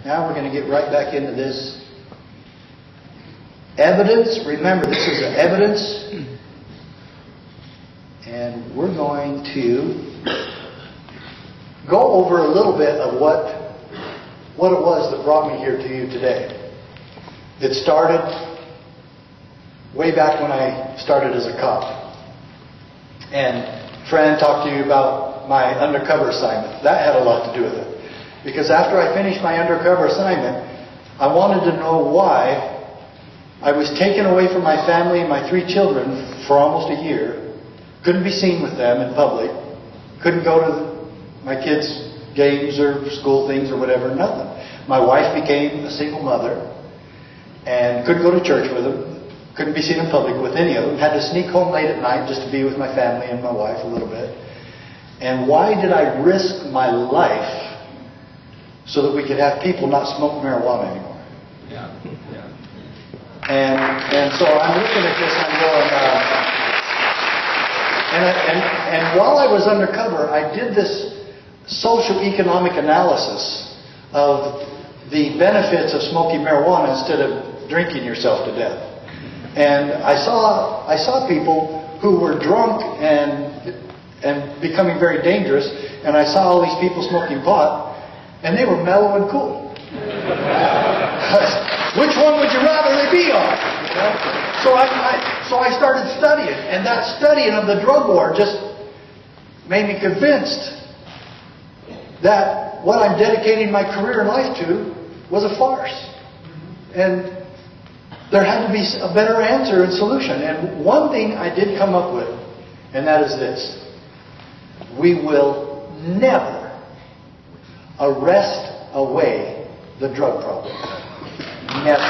Now we're going to get right back into this. Evidence. Remember, this is evidence. And we're going to go over a little bit of what it was that brought me here to you today. It started way back when I started as a cop. And Fran talked to you about my undercover assignment. That had a lot to do with it. Because after I finished my undercover assignment, I wanted to know why I was taken away from my family and my 3 children for almost a year. Couldn't be seen with them in public. Couldn't go to my kids' games or school things or whatever, nothing. My wife became a single mother and couldn't go to church with them. Couldn't be seen in public with any of them. Had to sneak home late at night just to be with my family and my wife a little bit. And why did I risk my life so that we could have people not smoke marijuana anymore? Yeah. And so I'm looking at this and I'm going, and while I was undercover, I did this socio-economic analysis of the benefits of smoking marijuana instead of drinking yourself to death. And I saw people who were drunk and becoming very dangerous, and I saw all these people smoking pot, and they were mellow and cool. Which one would you rather they be on? You know? So I started studying, and that studying of the drug war just made me convinced that what I'm dedicating my career and life to was a farce. And there had to be a better answer and solution. And one thing I did come up with, and that is this. We will never arrest away the drug problem. Never.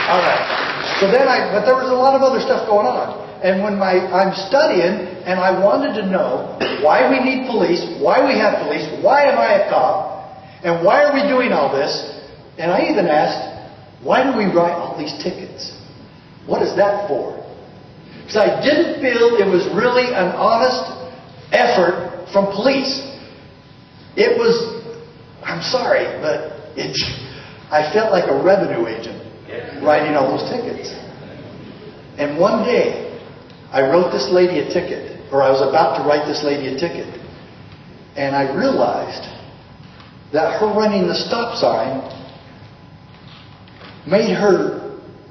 All right. So then but there was a lot of other stuff going on. And when I'm studying, and I wanted to know why we need police, why we have police, why am I a cop, and why are we doing all this? And I even asked, why do we write all these tickets? What is that for? Because I didn't feel it was really an honest effort from police. It was, I'm sorry, but I felt like a revenue agent writing all those tickets. And one day, I wrote this lady a ticket, or I was about to write this lady a ticket. And I realized that her running the stop sign made her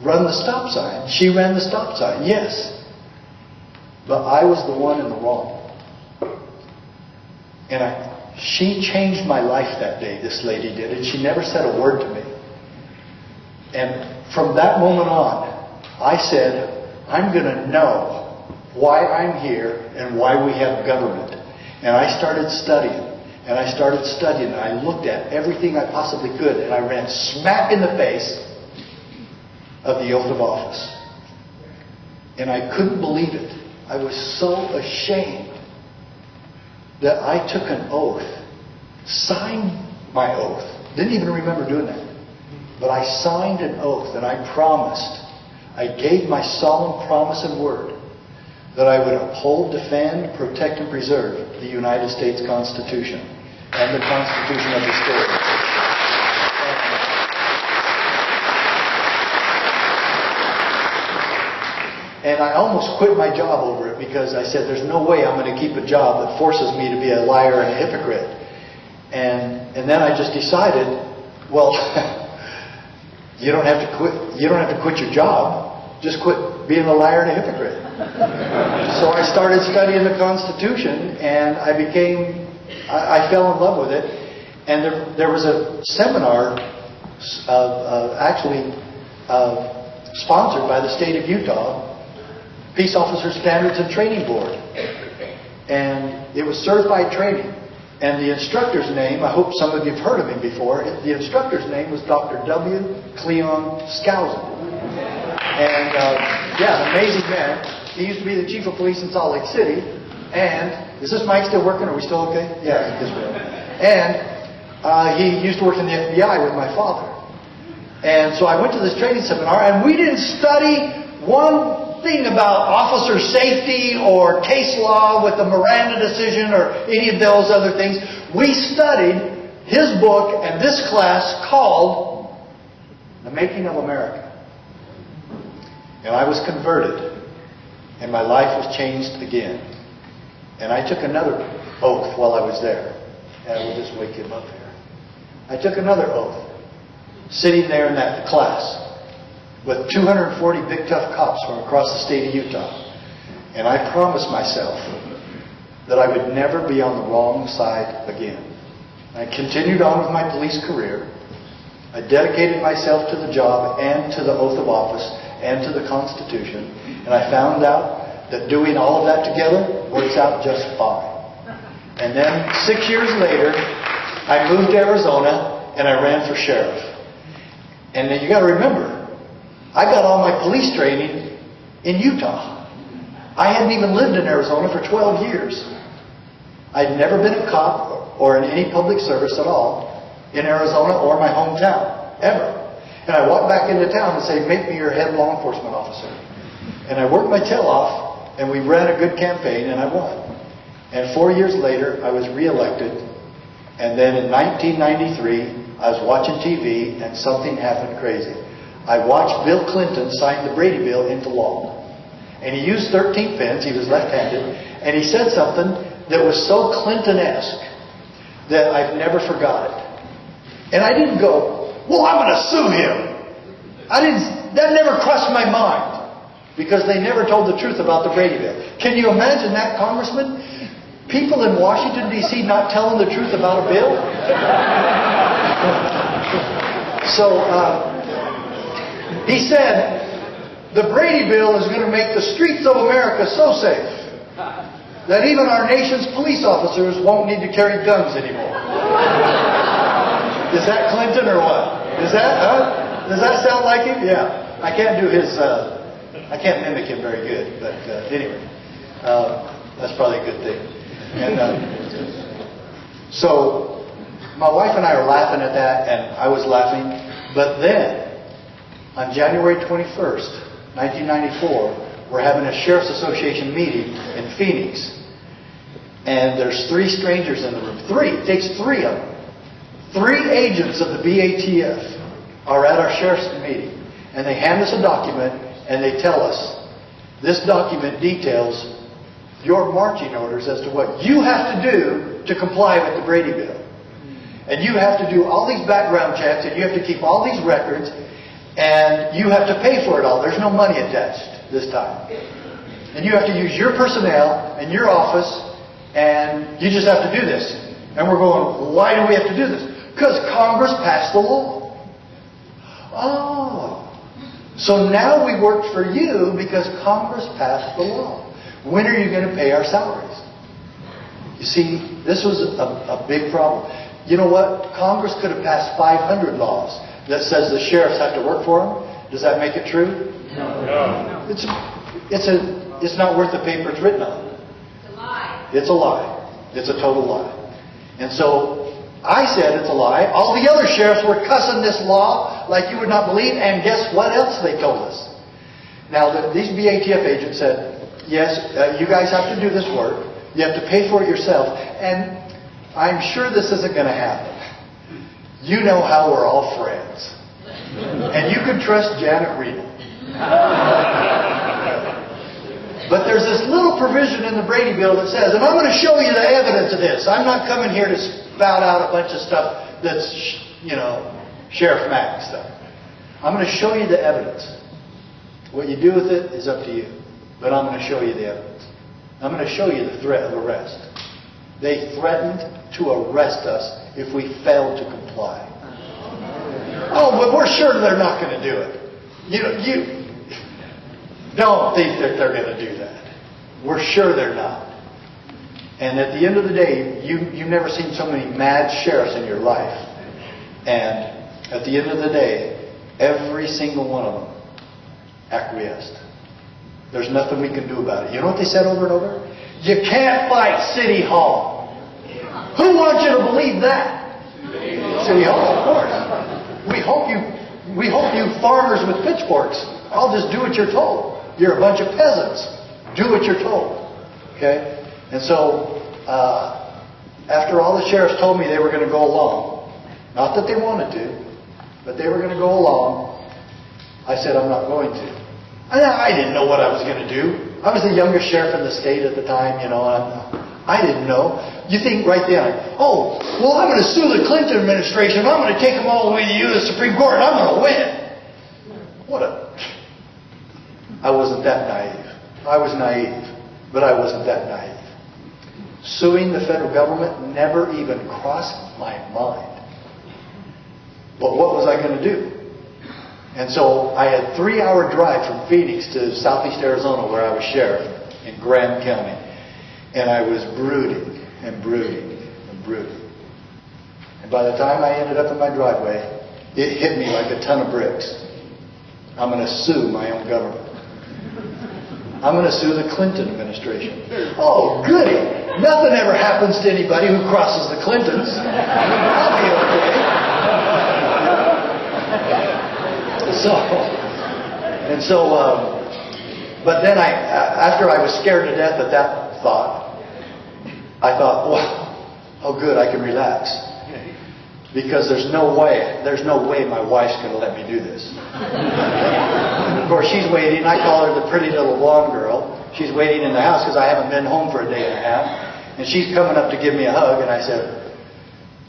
run the stop sign. She ran the stop sign, yes. But I was the one in the wrong. And she changed my life that day, this lady did, and she never said a word to me. And from that moment on, I said, I'm going to know why I'm here and why we have government. And I started studying. And I started studying. And I looked at everything I possibly could. And I ran smack in the face of the oath of office. And I couldn't believe it. I was so ashamed that I took an oath, signed my oath. Didn't even remember doing that. But I signed an oath and I promised. I gave my solemn promise and word that I would uphold, defend, protect, and preserve the United States Constitution and the Constitution of the state. And I almost quit my job over it because I said, there's no way I'm going to keep a job that forces me to be a liar and a hypocrite. And then I just decided, well, you don't have to quit. You don't have to quit your job. Just quit being a liar and a hypocrite. So I started studying the Constitution, and I fell in love with it. And there was a seminar, sponsored by the state of Utah, Peace Officer Standards and Training Board, and it was certified training. And the instructor's name, I hope some of you have heard of him before, the instructor's name was Dr. W. Cleon Skousen. And, an amazing man. He used to be the chief of police in Salt Lake City. And, is this mic still working? Are we still okay? Yeah, this way. And he used to work in the FBI with my father. And so I went to this training seminar, and we didn't study one thing about officer safety or case law with the Miranda decision or any of those other things. we studied his book and this class called The Making of America. And I was converted. And my life was changed again. And I took another oath while I was there. And we'll just wake him up here. I took another oath. Sitting there in that class with 240 big tough cops from across the state of Utah. And I promised myself that I would never be on the wrong side again. I continued on with my police career. I dedicated myself to the job and to the oath of office and to the Constitution. And I found out that doing all of that together works out just fine. And then 6 years later, I moved to Arizona and I ran for sheriff. And then you got to remember, I got all my police training in Utah. I hadn't even lived in Arizona for 12 years. I'd never been a cop or in any public service at all in Arizona or my hometown, ever. And I walked back into town and said, make me your head law enforcement officer. And I worked my tail off, and we ran a good campaign, and I won. And 4 years later, I was reelected. And then in 1993, I was watching TV, and something happened crazy. I watched Bill Clinton sign the Brady Bill into law. And he used 13 pens, he was left-handed, and he said something that was so Clinton-esque that I've never forgot it. And I didn't go, well, I'm going to sue him. That never crossed my mind. Because they never told the truth about the Brady Bill. Can you imagine that, Congressman? People in Washington, D.C. not telling the truth about a bill? So, he said, the Brady Bill is going to make the streets of America so safe that even our nation's police officers won't need to carry guns anymore. Is that Clinton or what? Does that sound like him? Yeah. I can't do his, I can't mimic him very good, but anyway, that's probably a good thing. And so, my wife and I are laughing at that, and I was laughing. But then, on January 21st, 1994, we're having a Sheriff's Association meeting in Phoenix. And there's 3 strangers in the room. 3. It takes 3 of them. 3 agents of the BATF are at our sheriff's meeting. And they hand us a document and they tell us, this document details your marching orders as to what you have to do to comply with the Brady Bill. And you have to do all these background checks and you have to keep all these records and you have to pay for it all. There's no money attached this time. And you have to use your personnel and your office and you just have to do this. And we're going, why do we have to do this? Because Congress passed the law. Oh. So now we work for you because Congress passed the law. When are you going to pay our salaries? You see, this was a big problem. You know what? Congress could have passed 500 laws that says the sheriffs have to work for them. Does that make it true? No. It's not worth the paper it's written on. It's a lie. It's a lie. It's a total lie. And so I said it's a lie. All the other sheriffs were cussing this law like you would not believe. And guess what else they told us? Now, these BATF agents said, yes, you guys have to do this work. You have to pay for it yourself. And I'm sure this isn't going to happen. You know how we're all friends. And you can trust Janet Riedel. But there's this little provision in the Brady Bill that says, and I'm going to show you the evidence of this. I'm not coming here to spout out a bunch of stuff that's, Sheriff Mack stuff. I'm going to show you the evidence. What you do with it is up to you. But I'm going to show you the evidence. I'm going to show you the threat of arrest. They threatened to arrest us if we failed to comply. Oh, but we're sure they're not going to do it. You don't think that they're going to do that. We're sure they're not. And at the end of the day, you've never seen so many mad sheriffs in your life. And at the end of the day, every single one of them acquiesced. There's nothing we can do about it. You know what they said over and over? You can't fight City Hall. Who wants you to believe that? City Hall, of course. We hope you farmers with pitchforks, I'll just do what you're told. You're a bunch of peasants. Do what you're told. Okay? And so, after all the sheriffs told me they were going to go along, not that they wanted to, but they were going to go along, I said, I'm not going to. And I didn't know what I was going to do. I was the youngest sheriff in the state at the time, and I didn't know. You think right then, oh, well, I'm going to sue the Clinton administration. I'm going to take them all the way to you, the Supreme Court, and I'm going to win. I wasn't that naive. I was naive, but I wasn't that naive. Suing the federal government never even crossed my mind. But what was I going to do? And so I had a 3-hour drive from Phoenix to southeast Arizona, where I was sheriff in Grand County. And I was brooding and brooding and brooding. And by the time I ended up in my driveway, it hit me like a ton of bricks. I'm going to sue my own government. I'm going to sue the Clinton administration. Oh, goody! Nothing ever happens to anybody who crosses the Clintons. I'll be okay. But then after I was scared to death at that thought, I thought, well, oh good, I can relax. Because there's no way my wife's going to let me do this. Of course, she's waiting. I call her the pretty little blonde girl. She's waiting in the house because I haven't been home for a day and a half. And she's coming up to give me a hug, and I said,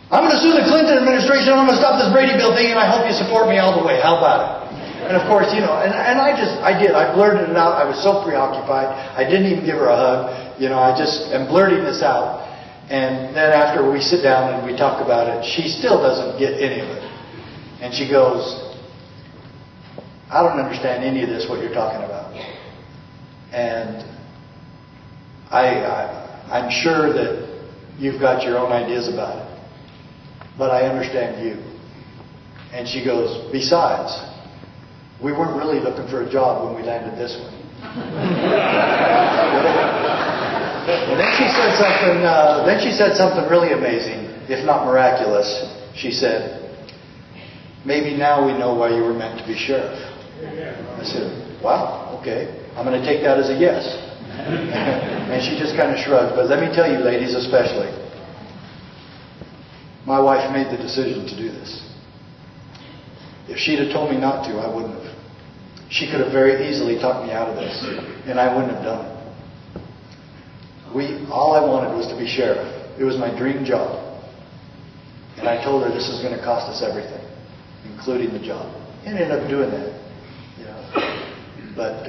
I'm going to sue the Clinton administration. I'm going to stop this Brady Bill thing, and I hope you support me all the way. How about it? And of course, and I did. I blurted it out. I was so preoccupied. I didn't even give her a hug. I just am blurting this out. And then after we sit down and we talk about it, she still doesn't get any of it. And she goes, I don't understand any of this, what you're talking about. And I'm sure that you've got your own ideas about it. But I understand you. And she goes, besides, we weren't really looking for a job when we landed this one. And then she said something really amazing, if not miraculous. She said, maybe now we know why you were meant to be sheriff. I said, wow, okay. I'm going to take that as a yes. And she just kind of shrugged. But let me tell you, ladies especially, my wife made the decision to do this. If she'd have told me not to, I wouldn't have. She could have very easily talked me out of this, and I wouldn't have done it. All I wanted was to be sheriff. It was my dream job. And I told her this is going to cost us everything, including the job. And ended up doing that. But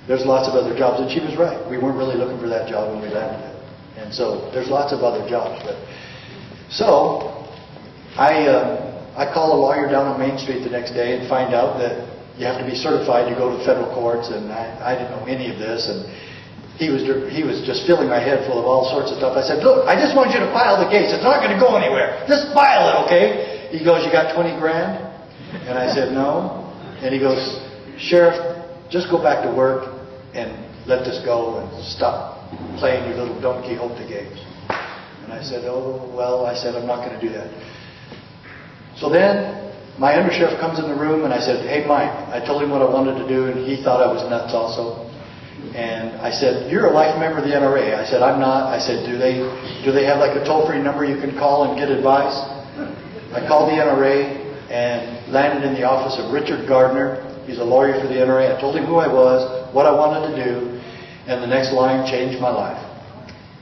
there's lots of other jobs, and she was right. We weren't really looking for that job when we landed it. And so there's lots of other jobs. So I call a lawyer down on Main Street the next day and find out that you have to be certified to go to federal courts, and I didn't know any of this. And he was just filling my head full of all sorts of stuff. I said, look, I just want you to file the case. It's not going to go anywhere. Just file it, okay? He goes, you got 20 grand? And I said, no. And he goes, Sheriff, just go back to work and let this go and stop playing your little Don Quixote games. And I said, oh, well, I'm not going to do that. So then my undersheriff comes in the room and I said, hey, Mike, I told him what I wanted to do, and he thought I was nuts also. And I said, you're a life member of the NRA. I said, I'm not. I said, do they have like a toll-free number you can call and get advice? I called the NRA and landed in the office of Richard Gardner. He's a lawyer for the NRA. I told him who I was, what I wanted to do, and the next line changed my life.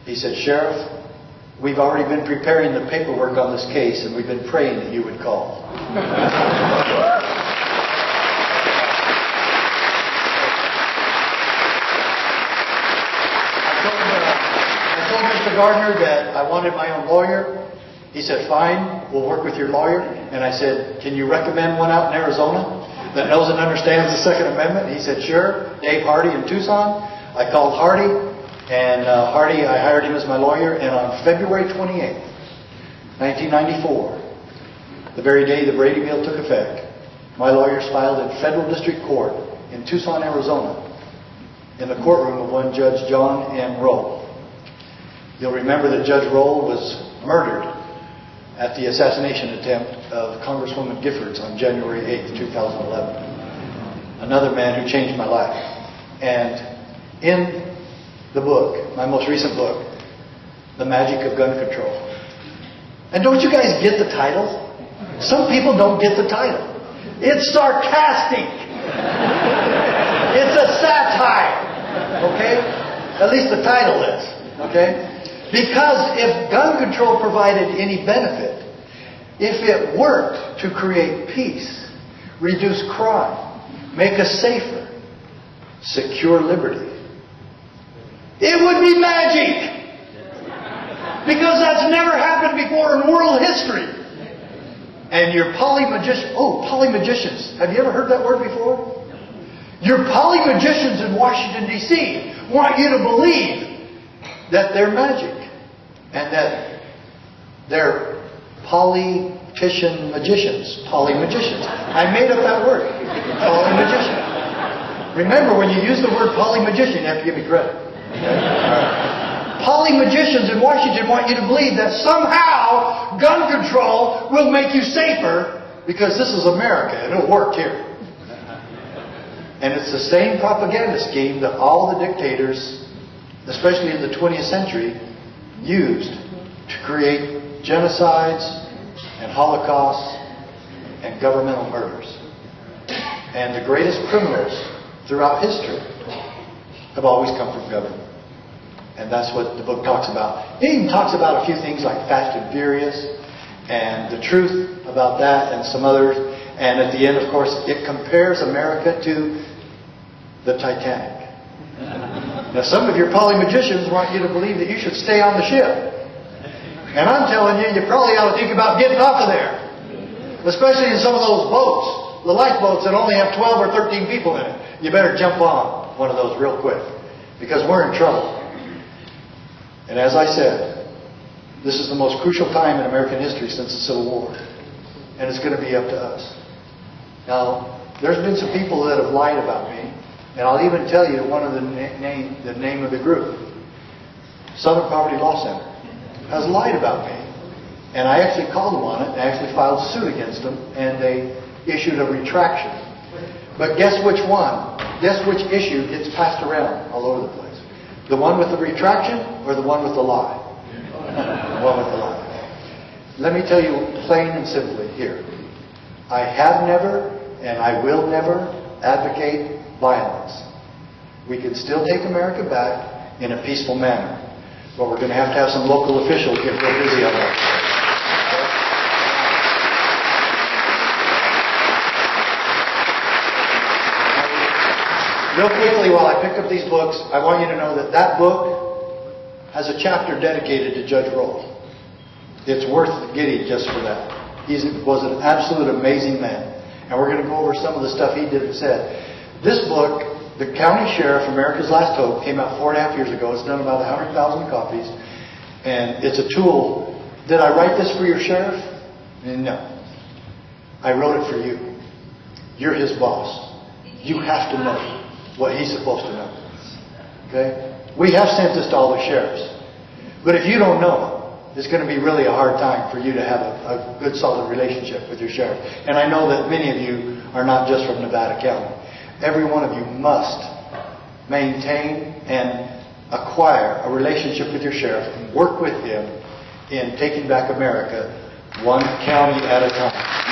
He said, Sheriff, we've already been preparing the paperwork on this case, and we've been praying that you would call. I told Mr. Gardner that I wanted my own lawyer. He said, fine, we'll work with your lawyer. And I said, can you recommend one out in Arizona that knows and understands the Second Amendment? He said, sure. Dave Hardy in Tucson. I called Hardy, and I hired him as my lawyer. And on February 28th, 1994, the very day the Brady Bill took effect, my lawyers filed in federal district court in Tucson, Arizona, in the courtroom of one Judge John M. Rowe. You'll remember that Judge Rowe was murdered at the assassination attempt of Congresswoman Giffords on January 8th, 2011. Another man who changed my life. And in the book, my most recent book, The Magic of Gun Control. And don't you guys get the title? Some people don't get the title. It's sarcastic. It's a satire. Okay? At least the title is. Okay? Because if gun control provided any benefit, if it worked to create peace, reduce crime, make us safer, secure liberty, it would be magic! Because that's never happened before in world history. And your polymagicians. Have you ever heard that word before? Your polymagicians in Washington, D.C. want you to believe that they're magic. And that they're politician magicians. Polymagicians. I made up that word. Polymagician. Remember, when you use the word polymagician, you have to give me credit. Okay? Polymagicians in Washington want you to believe that somehow gun control will make you safer because this is America and it'll work here. And it's the same propaganda scheme that all the dictators, especially in the 20th century, used to create genocides and holocausts and governmental murders. And the greatest criminals throughout history have always come from government. And that's what the book talks about. It even talks about a few things like Fast and Furious and the truth about that and some others. And at the end, of course, it compares America to the Titanic. Now, some of your polymagicians want you to believe that you should stay on the ship. And I'm telling you, you probably ought to think about getting off of there. Especially in some of those boats, the lifeboats that only have 12 or 13 people in it. You better jump on one of those real quick. Because we're in trouble. And as I said, this is the most crucial time in American history since the Civil War. And it's going to be up to us. Now, there's been some people that have lied about me. And I'll even tell you one of the name of the group. Southern Poverty Law Center has lied about me. And I actually called them on it. And I actually filed suit against them. And they issued a retraction. But guess which one? Guess which issue gets passed around all over the place? The one with the retraction or the one with the lie? The one with the lie. Let me tell you plain and simply here. I have never and I will never advocate violence. We can still take America back in a peaceful manner. But we're going to have some local officials get real busy on that. Real quickly, while I pick up these books, I want you to know that that book has a chapter dedicated to Judge Roll. It's worth getting just for that. He was an absolute amazing man. And we're going to go over some of the stuff he did and said. This book, The County Sheriff, America's Last Hope, came out 4.5 years ago. It's done about 100,000 copies. And it's a tool. Did I write this for your sheriff? No. I wrote it for you. You're his boss. You have to know what he's supposed to know. Okay? We have sent this to all the sheriffs. But if you don't know it, it's going to be really a hard time for you to have a good, solid relationship with your sheriff. And I know that many of you are not just from Nevada County. Every one of you must maintain and acquire a relationship with your sheriff and work with him in taking back America one county at a time.